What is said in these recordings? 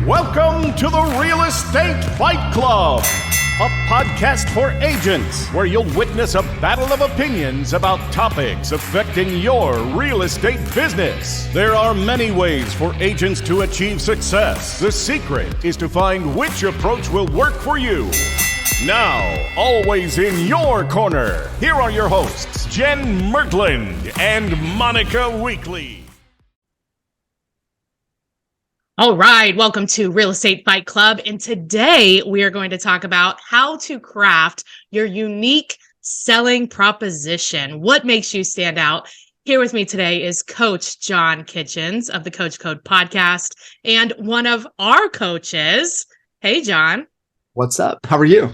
Welcome to the Real Estate Fight Club, a podcast for agents where you'll witness a battle of opinions about topics affecting your real estate business. There are many ways for agents to achieve success. The secret is to find which approach will work for you. Now, always in your corner, here are your hosts, Jen Mertland and Monica Weekly. All right, welcome to Real Estate Fight Club. And today we are going to talk about how to craft your unique selling proposition. What makes you stand out? Here with me today is Coach John Kitchens of the Coach Code podcast and one of our coaches. Hey, John. What's up? How are you?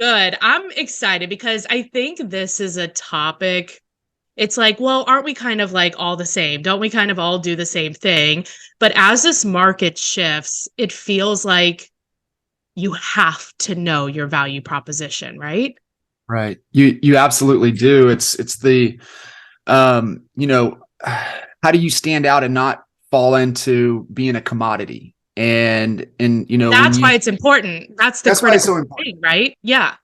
Good. I'm excited because I think this is a topic. It's like, well, aren't we kind of like all the same? Don't we kind of all do the same thing? But as this market shifts, it feels like you have to know your value proposition, right? Right. You absolutely do. It's the, how do you stand out and not fall into being a commodity? And that's why it's important. That's why it's so important, thing, right? Yeah.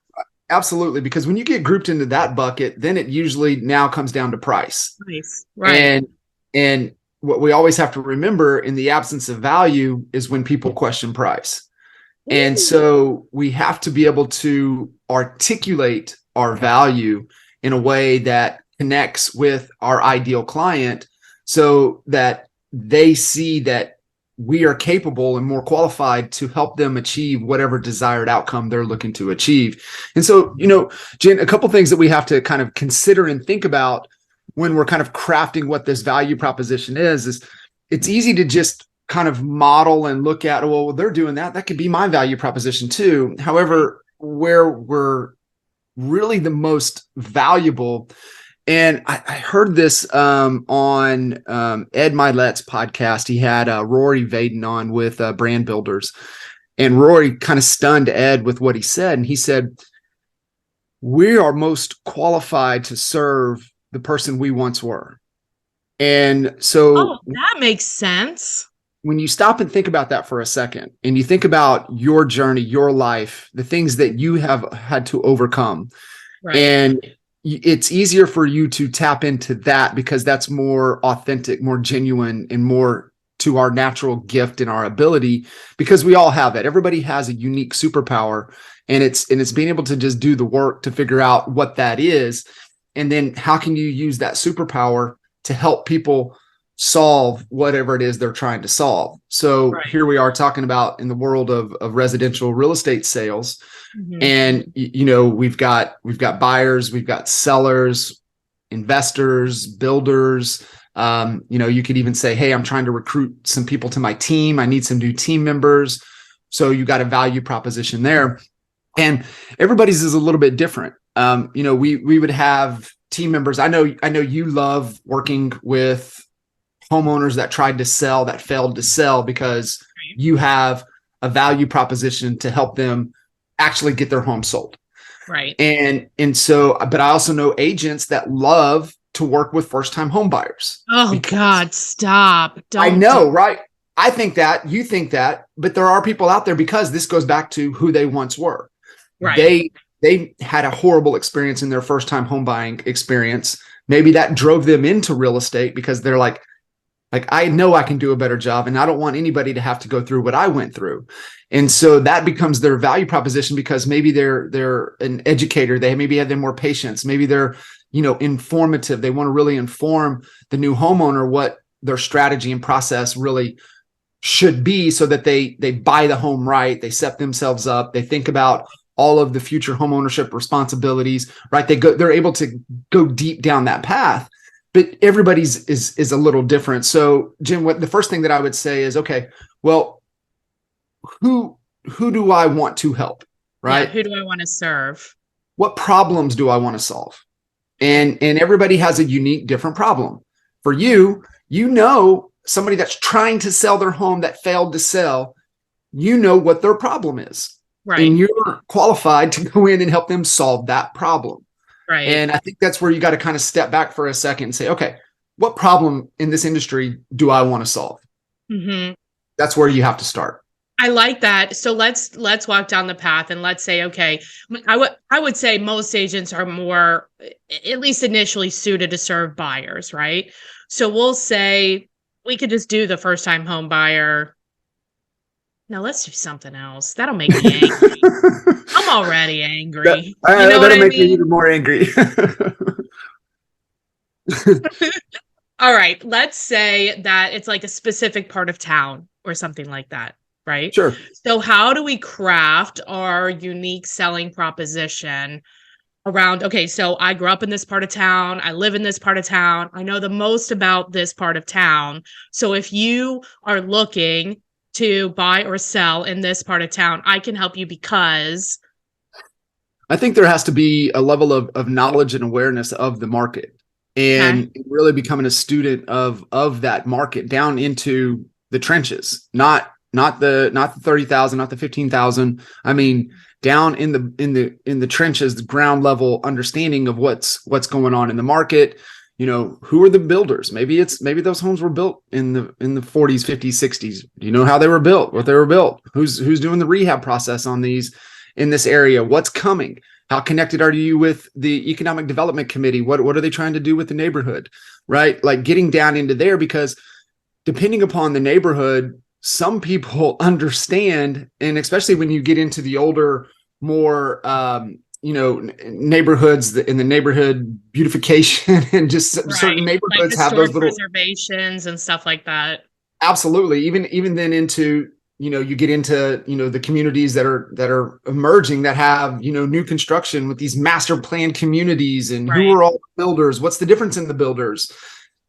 Absolutely, because when you get grouped into that bucket, then it usually now comes down to price. Nice. Right. And what we always have to remember in the absence of value is when people question price. Ooh. And so we have to be able to articulate our value in a way that connects with our ideal client so that they see that we are capable and more qualified to help them achieve whatever desired outcome they're looking to achieve. And so, Jen, a couple things that we have to kind of consider and think about when we're kind of crafting what this value proposition is it's easy to just kind of model and look at, well, they're doing that. That could be my value proposition too. However, where we're really the most valuable, and I heard this on Ed Milet's podcast. He had Rory Vaden on with Brand Builders. And Rory kind of stunned Ed with what he said. And he said, we are most qualified to serve the person we once were. And so that makes sense. When you stop and think about that for a second, and you think about your journey, your life, the things that you have had to overcome, right. And it's easier for you to tap into that because that's more authentic, more genuine, and more to our natural gift and our ability, because we all have it. Everybody has a unique superpower, and it's being able to just do the work to figure out what that is. And then how can you use that superpower to help people solve whatever it is they're trying to solve? So right. Here we are talking about in the world of residential real estate sales. Mm-hmm. And, we've got buyers, we've got sellers, investors, builders. You could even say, hey, I'm trying to recruit some people to my team. I need some new team members. So you got a value proposition there. And everybody's is a little bit different. We would have team members. I know you love working with homeowners that tried to sell, that failed to sell, because you have a value proposition to help them actually get their home sold. Right. And so, but I also know agents that love to work with first-time home buyers. Oh God, stop. I know, right? I think that, you think that, but there are people out there, because this goes back to who they once were. Right. They had a horrible experience in their first-time home buying experience. Maybe that drove them into real estate because they're like, I know I can do a better job, and I don't want anybody to have to go through what I went through. And so that becomes their value proposition, because maybe they're an educator. They maybe have more patience. Maybe they're, informative. They want to really inform the new homeowner what their strategy and process really should be, so that they buy the home right. They set themselves up. They think about all of the future home ownership responsibilities, right? They're able to go deep down that path. But everybody's is a little different. So, Jim, the first thing that I would say is, okay, well, who do I want to help, right? Yeah, who do I want to serve? What problems do I want to solve? And everybody has a unique, different problem. For you, somebody that's trying to sell their home that failed to sell, what their problem is. Right. And you're qualified to go in and help them solve that problem. Right. And I think that's where you got to kind of step back for a second and say, okay, what problem in this industry do I want to solve? Mm-hmm. That's where you have to start. I like that. So let's walk down the path and let's say, okay, I would say most agents are more, at least initially, suited to serve buyers, right? So we'll say we could just do the first time home buyer. No, let's do something else. That'll make me angry. I'm already angry. You know what I make me mean? even more angry. All right. Let's say that it's like a specific part of town or something like that, right? Sure. So how do we craft our unique selling proposition around, okay, so I grew up in this part of town. I live in this part of town. I know the most about this part of town. So if you are looking to buy or sell in this part of town, I can help you because I think there has to be a level of knowledge and awareness of the market, and really becoming a student of that market down into the trenches, not the 30,000, not the 15,000. I mean, down in the trenches, the ground level understanding of what's going on in the market. You know, who are the builders? Maybe those homes were built in the 40s, 50s, 60s. Do you know how they were built? What they were built? Who's doing the rehab process on these in this area? What's coming? How connected are you with the economic development committee? What are they trying to do with the neighborhood? Right? Like getting down into there, because depending upon the neighborhood, some people understand, and especially when you get into the older, more neighborhoods in the neighborhood beautification and just certain neighborhoods like have those little reservations and stuff like that. Absolutely. Even then into, you get into, the communities that are emerging that have, new construction with these master plan communities, and who are all the builders? What's the difference in the builders?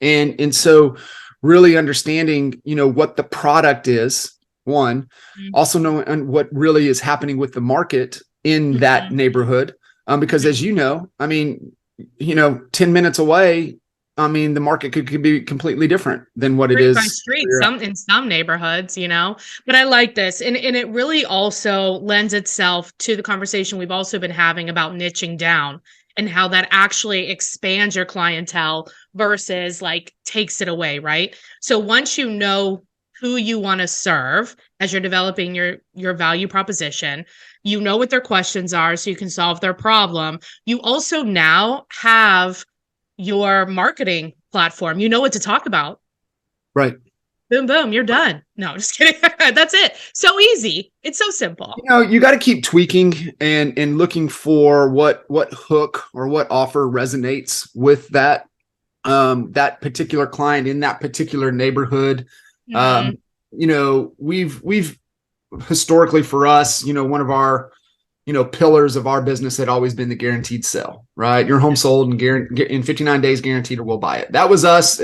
And so really understanding, what the product is, one, also knowing what really is happening with the market in that neighborhood. Because as you know, I mean, 10 minutes away, I mean, the market could be completely different than what it is. By street, in some neighborhoods, but I like this. And it really also lends itself to the conversation we've also been having about niching down and how that actually expands your clientele versus like takes it away, right? So once you know who you want to serve as you're developing your value proposition, you know what their questions are so you can solve their problem. You also now have your marketing platform. You know what to talk about. Right. Boom, boom, you're done. No, just kidding. That's it. So easy. It's so simple. You got to keep tweaking and looking for what hook or what offer resonates with that particular client in that particular neighborhood. We've historically, for us, one of our pillars of our business had always been the guaranteed sale, right? Your home sold in 59 days guaranteed, or we'll buy it. That was us.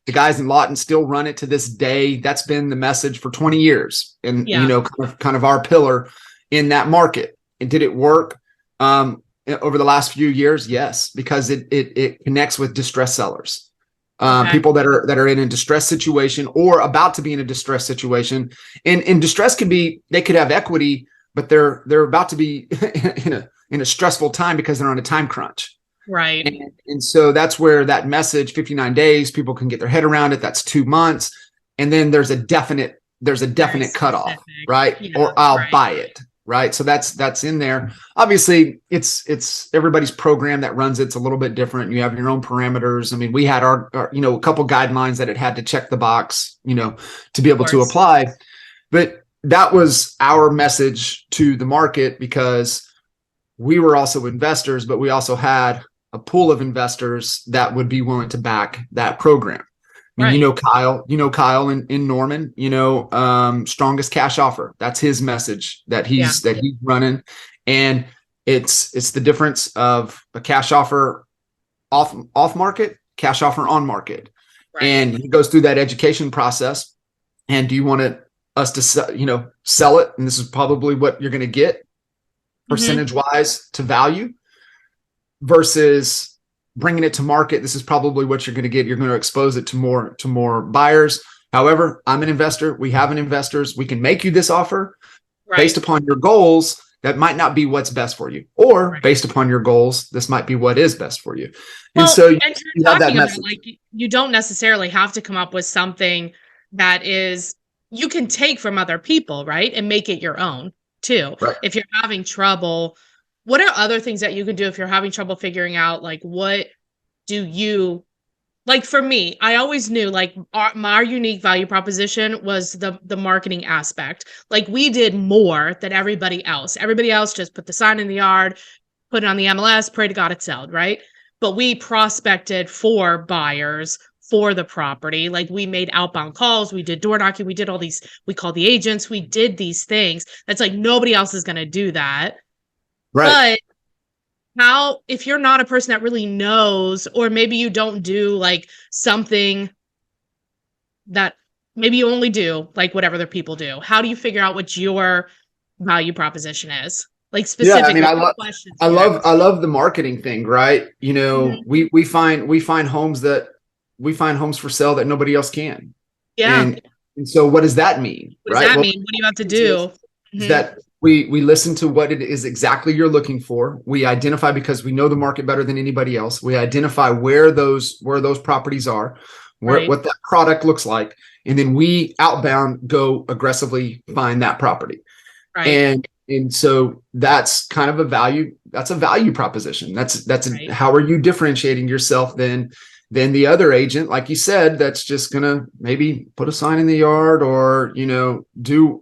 The guys in Lawton still run it to this day. That's been the message for 20 years, and kind of our pillar in that market. And did it work over the last few years? Yes, because it connects with distressed sellers. People that are in a distressed situation or about to be in a distressed situation. And distress they could have equity, but they're about to be in a stressful time because they're on a time crunch. Right. And so that's where that message, 59 days, people can get their head around it. That's 2 months. And then there's a definite cutoff, right? Yeah, or I'll buy it. Right. So that's in there. Obviously it's everybody's program that runs it's a little bit different. You have your own parameters. I mean, we had our a couple guidelines that it had to check the box, to be able to apply. But that was our message to the market, because we were also investors, but we also had a pool of investors that would be willing to back that program. I mean, Kyle in Norman, strongest cash offer. That's his message that he's running. And it's the difference of a cash offer off market, cash offer on market. Right. And he goes through that education process. And do you want us to sell it? And this is probably what you're going to get percentage wise to value, versus bringing it to market. This is probably what you're going to get. You're going to expose it to more buyers. However, I'm an investor. We have investors. We can make you this offer based upon your goals. That might not be what's best for you, or based upon your goals, this might be what is best for you. Well, and so you have that message. Like, you don't necessarily have to come up with something that is you can take from other people, right? And make it your own too. Right. If you're having trouble, what are other things that you can do if you're having trouble figuring out, like, what do you, like for me, I always knew like my unique value proposition was the marketing aspect. Like we did more than everybody else. Everybody else just put the sign in the yard, put it on the MLS, pray to God it sold, right? But we prospected for buyers for the property. Like we made outbound calls, we did door knocking, we did all these, we called the agents, we did these things. That's like nobody else is going to do that. Right. But how, if you're not a person that really knows, or maybe you don't do like something that maybe you only do like what other people do, how do you figure out what your value proposition is? Like specifically, I love the marketing thing, right? We find homes for sale that nobody else can. Yeah. And so what does that mean? What does that mean? What do you have to do? Is that we listen to what it is exactly you're looking for. We identify, because we know the market better than anybody else. We identify where those properties are, what that product looks like. And then we outbound go aggressively find that property. Right. And so that's kind of a value proposition. That's Right. How are you differentiating yourself than the other agent, like you said, that's just gonna maybe put a sign in the yard or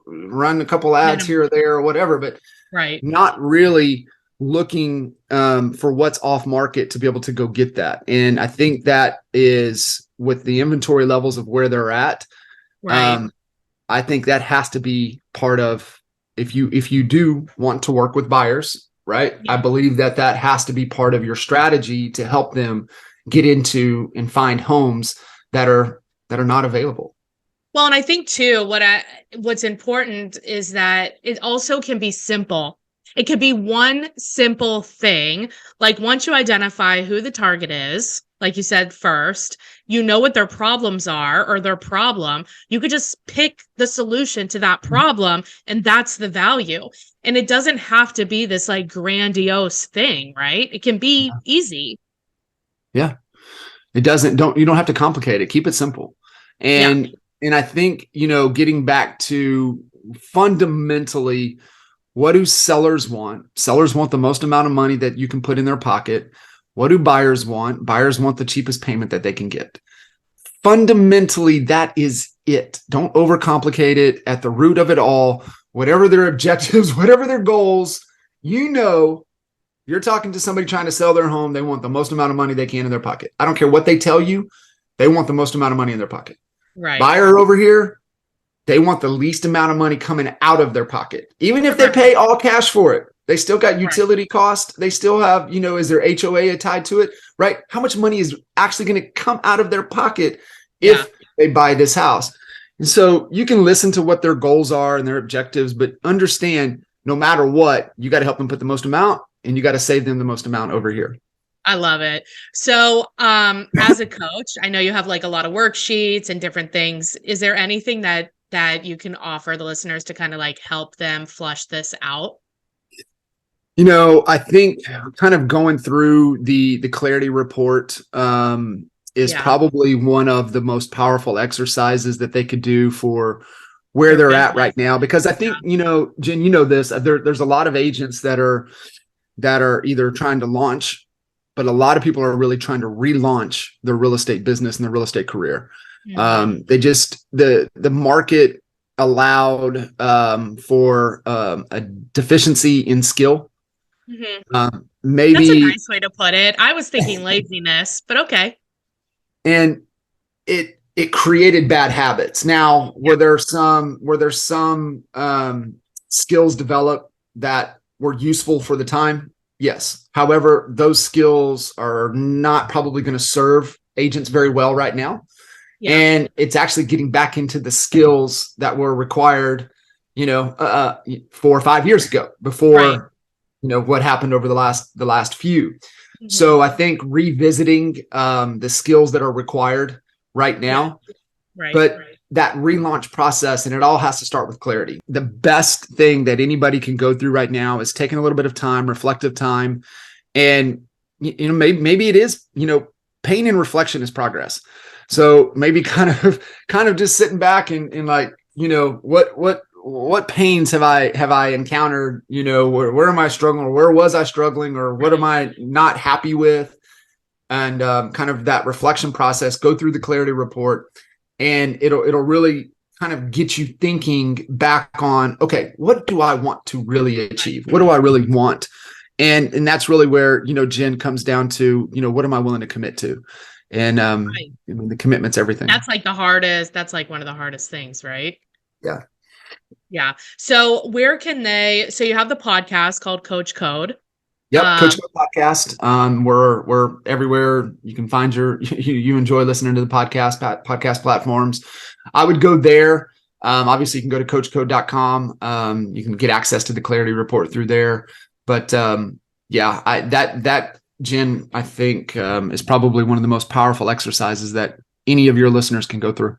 run a couple ads here or there or whatever, but not really looking for what's off market to be able to go get that. And I think that is, with the inventory levels of where they're at, I think that has to be part of, if you do want to work with buyers, right? I believe that has to be part of your strategy to help them get into and find homes that are not available. Well, and I think too, what's important is that it also can be simple. It could be one simple thing. Like once you identify who the target is, like you said first, you know what their problems are or their problem, you could just pick the solution to that problem, and that's the value. And it doesn't have to be this like grandiose thing, right? It can be easy. Yeah. It doesn't, you don't have to complicate it. Keep it simple. And I think, getting back to fundamentally, what do sellers want? Sellers want the most amount of money that you can put in their pocket. What do buyers want? Buyers want the cheapest payment that they can get. Fundamentally, that is it. Don't overcomplicate it. At the root of it all, whatever their objectives, whatever their goals, you're talking to somebody trying to sell their home. They want the most amount of money they can in their pocket. I don't care what they tell you. They want the most amount of money in their pocket. Right. Buyer over here, they want the least amount of money coming out of their pocket. Even if they pay all cash for it, they still got utility cost. They still have, is their HOA tied to it, right? How much money is actually going to come out of their pocket if they buy this house? And so you can listen to what their goals are and their objectives, but understand, no matter what, you got to help them put the most amount, and you got to save them the most amount over here. I love it. So, as a coach, I know you have like a lot of worksheets and different things. Is there anything that you can offer the listeners to kind of like help them flush this out? I think kind of going through the clarity report is probably one of the most powerful exercises that they could do for where they're at right now. Because I think, Jen, this, there's a lot of agents that are either trying to launch, but a lot of people are really trying to relaunch their real estate business and their real estate career. They just, the market allowed for a deficiency in skill. Maybe that's a nice way to put it. I was thinking laziness, but okay. And it created bad habits. Now, were there some skills developed that were useful for the time? Yes. However, those skills are not probably going to serve agents very well right now. And it's actually getting back into the skills that were required, 4 or 5 years ago, before, what happened over the last few. So I think revisiting the skills that are required right now, that relaunch process, and it all has to start with clarity. The best thing that anybody can go through right now is taking a little bit of time, reflective time. And, maybe it is, pain and reflection is progress. So maybe kind of just sitting back and like what pains have I encountered? Where am I struggling, or where was I struggling, or what am I not happy with? And kind of that reflection process, go through the clarity report, and it'll really kind of get you thinking back on, okay, what do I want to really achieve? What do I really want? And that's really where, Jen, comes down to, what am I willing to commit to? And Right. the commitment's everything. That's like the hardest. That's like one of the hardest things, right? Yeah. Yeah. So so you have the podcast called Coach Code. Yep. Coach Code Podcast. We're everywhere you can find you enjoy listening to the podcast platforms. I would go there. Obviously you can go to coachcode.com. You can get access to the clarity report through there. But that Jen, I think, is probably one of the most powerful exercises that any of your listeners can go through.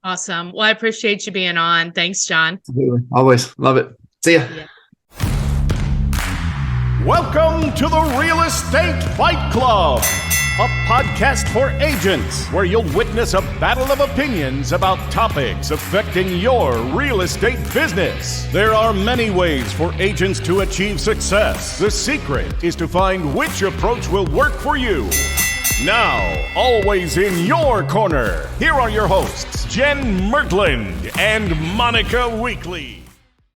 Awesome. Well, I appreciate you being on. Thanks, John. Absolutely. Always love it. See ya. Yeah. Welcome to the Real Estate Fight Club, a podcast for agents where you'll witness a battle of opinions about topics affecting your real estate business. There are many ways for agents to achieve success. The secret is to find which approach will work for you. Now, always in your corner, here are your hosts, Jen Mertland and Monica Weekly.